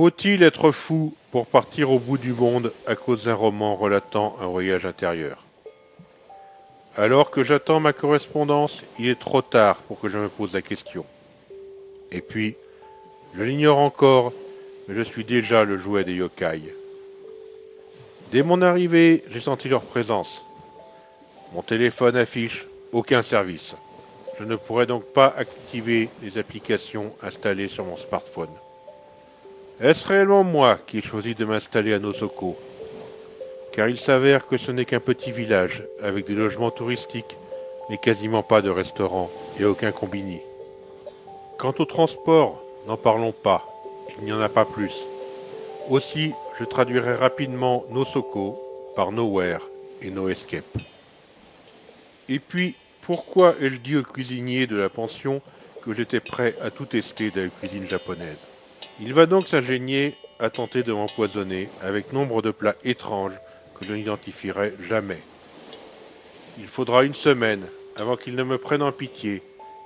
Faut-il être fou pour partir au bout du monde à cause d'un roman relatant un voyage intérieur? Alors que j'attends ma correspondance, il est trop tard pour que je me pose la question. Et puis, je l'ignore encore, mais je suis déjà le jouet des yokai. Dès mon arrivée, j'ai senti leur présence. Mon téléphone affiche aucun service. Je ne pourrais donc pas activer les applications installées sur mon smartphone. Est-ce réellement moi qui ai choisi de m'installer à Nosoko? Car il s'avère que ce n'est qu'un petit village avec des logements touristiques, mais quasiment pas de restaurants et aucun combini. Quant au transport, n'en parlons pas, il n'y en a pas plus. Aussi, je traduirai rapidement Nosoko par Nowhere et No Escape. Et puis, pourquoi ai-je dit au cuisinier de la pension que j'étais prêt à tout tester de la cuisine japonaise? Il va donc s'ingénier à tenter de m'empoisonner avec nombre de plats étranges que je n'identifierai jamais. Il faudra une semaine avant qu'il ne me prenne en pitié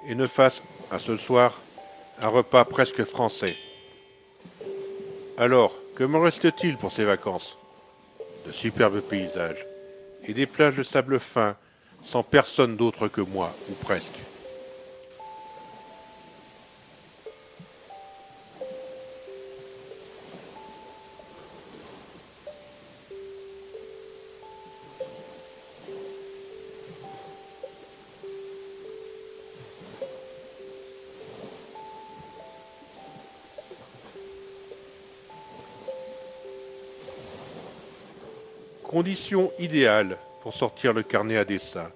et ne fasse, à ce soir, un repas presque français. Alors, que me reste-t-il pour ces vacances? De superbes paysages et des plages de sable fin sans personne d'autre que moi, ou presque. Condition idéale pour sortir le carnet à dessin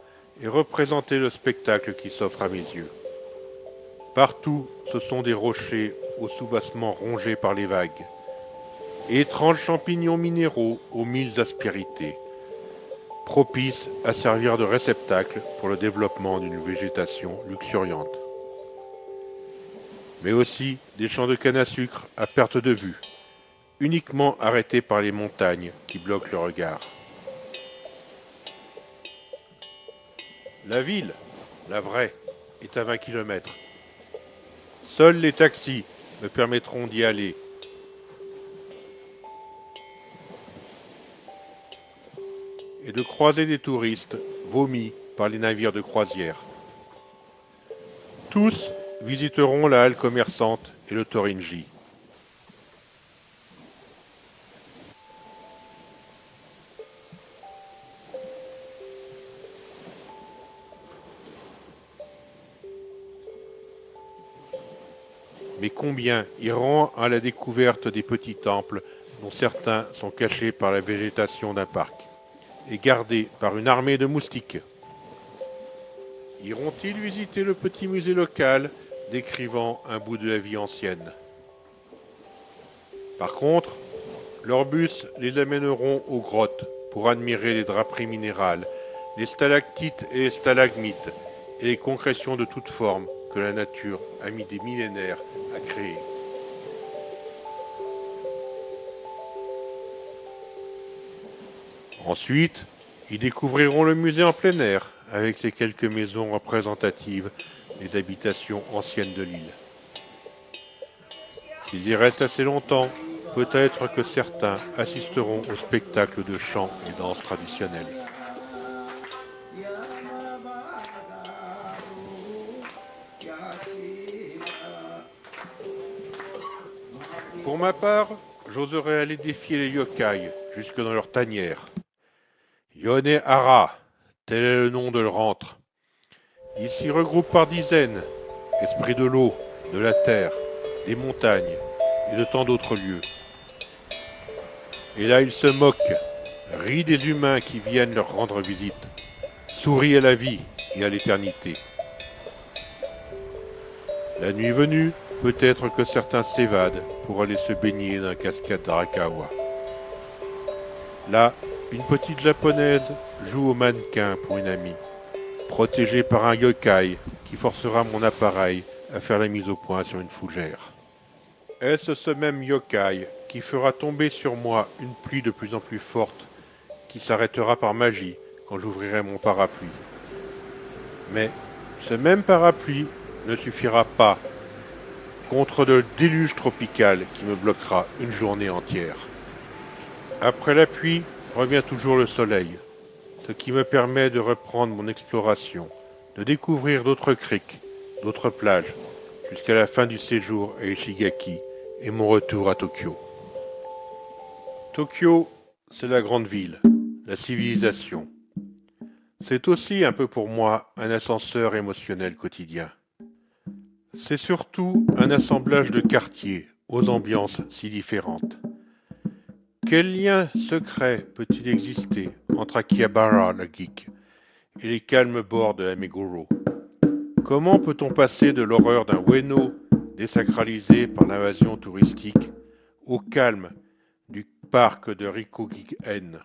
et représenter le spectacle qui s'offre à mes yeux. Partout, ce sont des rochers au soubassement rongés par les vagues, et étranges champignons minéraux aux mille aspérités, propices à servir de réceptacle pour le développement d'une végétation luxuriante. Mais aussi des champs de canne à sucre à perte de vue, uniquement arrêtés par les montagnes qui bloquent le regard. La ville, la vraie, est à 20 km. Seuls les taxis me permettront d'y aller. Et de croiser des touristes vomis par les navires de croisière. Tous visiteront la halle commerçante et le Torinji. Mais combien iront à la découverte des petits temples dont certains sont cachés par la végétation d'un parc et gardés par une armée de moustiques? Iront-ils visiter le petit musée local décrivant un bout de la vie ancienne? Par contre, leurs bus les amèneront aux grottes pour admirer les draperies minérales, les stalactites et les stalagmites et les concrétions de toutes formes que la nature a mis des millénaires à créer. Ensuite, ils découvriront le musée en plein air, avec ses quelques maisons représentatives des habitations anciennes de l'île. S'ils y restent assez longtemps, peut-être que certains assisteront au spectacle de chants et danses traditionnelles. Pour ma part, j'oserais aller défier les yokai jusque dans leur tanière. Yone Hara, tel est le nom de leur antre. Ils s'y regroupent par dizaines, esprits de l'eau, de la terre, des montagnes et de tant d'autres lieux. Et là ils se moquent, rient des humains qui viennent leur rendre visite, sourient à la vie et à l'éternité. La nuit venue, peut-être que certains s'évadent pour aller se baigner dans la cascade d'Arakawa. Là, une petite japonaise joue au mannequin pour une amie, protégée par un yokai qui forcera mon appareil à faire la mise au point sur une fougère. Est-ce ce même yokai qui fera tomber sur moi une pluie de plus en plus forte, qui s'arrêtera par magie quand j'ouvrirai mon parapluie? Mais ce même parapluie ne suffira pas, contre le déluge tropical qui me bloquera une journée entière. Après la pluie, revient toujours le soleil, ce qui me permet de reprendre mon exploration, de découvrir d'autres criques, d'autres plages, jusqu'à la fin du séjour à Ishigaki et mon retour à Tokyo. Tokyo, c'est la grande ville, la civilisation. C'est aussi un peu pour moi un ascenseur émotionnel quotidien. C'est surtout un assemblage de quartiers aux ambiances si différentes. Quel lien secret peut-il exister entre Akihabara, le geek, et les calmes bords de la Meguro? Comment peut-on passer de l'horreur d'un Ueno désacralisé par l'invasion touristique au calme du parc de Rikugen?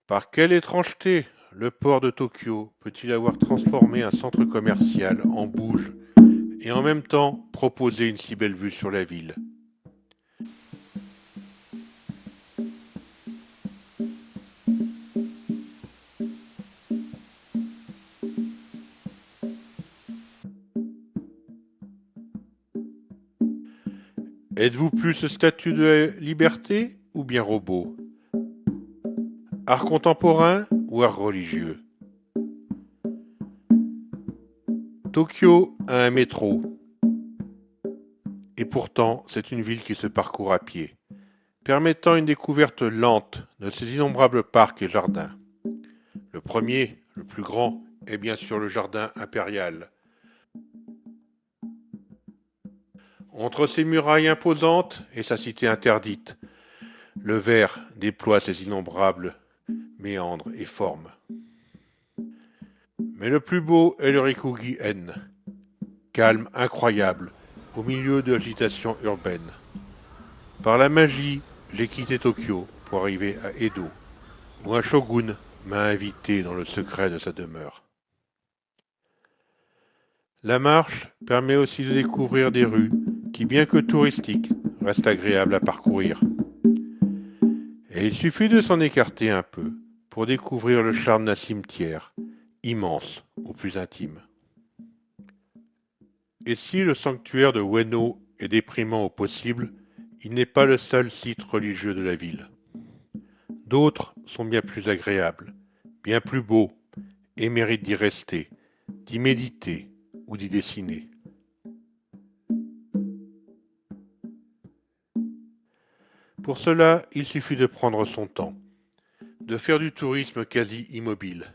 Par quelle étrangeté le port de Tokyo peut-il avoir transformé un centre commercial en bouge et en même temps proposer une si belle vue sur la ville? Êtes-vous plus statue de la liberté ou bien robot? Art contemporain ou art religieux? Tokyo a un métro, et pourtant c'est une ville qui se parcourt à pied, permettant une découverte lente de ses innombrables parcs et jardins. Le premier, le plus grand, est bien sûr le jardin impérial. Entre ses murailles imposantes et sa cité interdite, le vert déploie ses innombrables méandres et formes. Mais le plus beau est le Rikugen, calme incroyable, au milieu de l'agitation urbaine. Par la magie, j'ai quitté Tokyo pour arriver à Edo, où un shogun m'a invité dans le secret de sa demeure. La marche permet aussi de découvrir des rues qui, bien que touristiques, restent agréables à parcourir. Et il suffit de s'en écarter un peu pour découvrir le charme d'un cimetière, immense au plus intime. Et si le sanctuaire de Ueno est déprimant au possible, il n'est pas le seul site religieux de la ville. D'autres sont bien plus agréables, bien plus beaux, et méritent d'y rester, d'y méditer ou d'y dessiner. Pour cela, il suffit de prendre son temps, de faire du tourisme quasi immobile.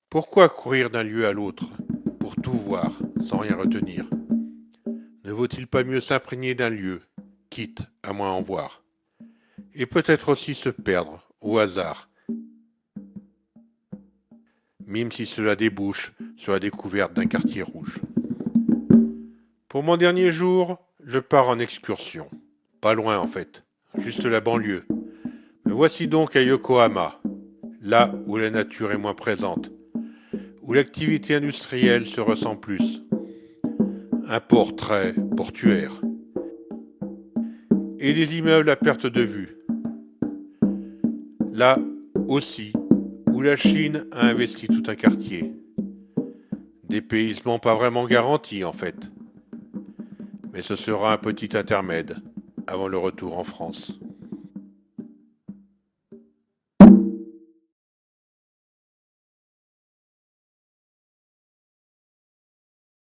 Pourquoi courir d'un lieu à l'autre, pour tout voir, sans rien retenir? Ne vaut-il pas mieux s'imprégner d'un lieu, quitte à moins en voir, et peut-être aussi se perdre, au hasard, même si cela débouche sur la découverte d'un quartier rouge. Pour mon dernier jour, je pars en excursion. Pas loin en fait, juste la banlieue. Me voici donc à Yokohama, là où la nature est moins présente, où l'activité industrielle se ressent plus. Un port très portuaire. Et des immeubles à perte de vue. Là aussi, où la Chine a investi tout un quartier. Dépaysement pas vraiment garanti en fait. Mais ce sera un petit intermède avant le retour en France.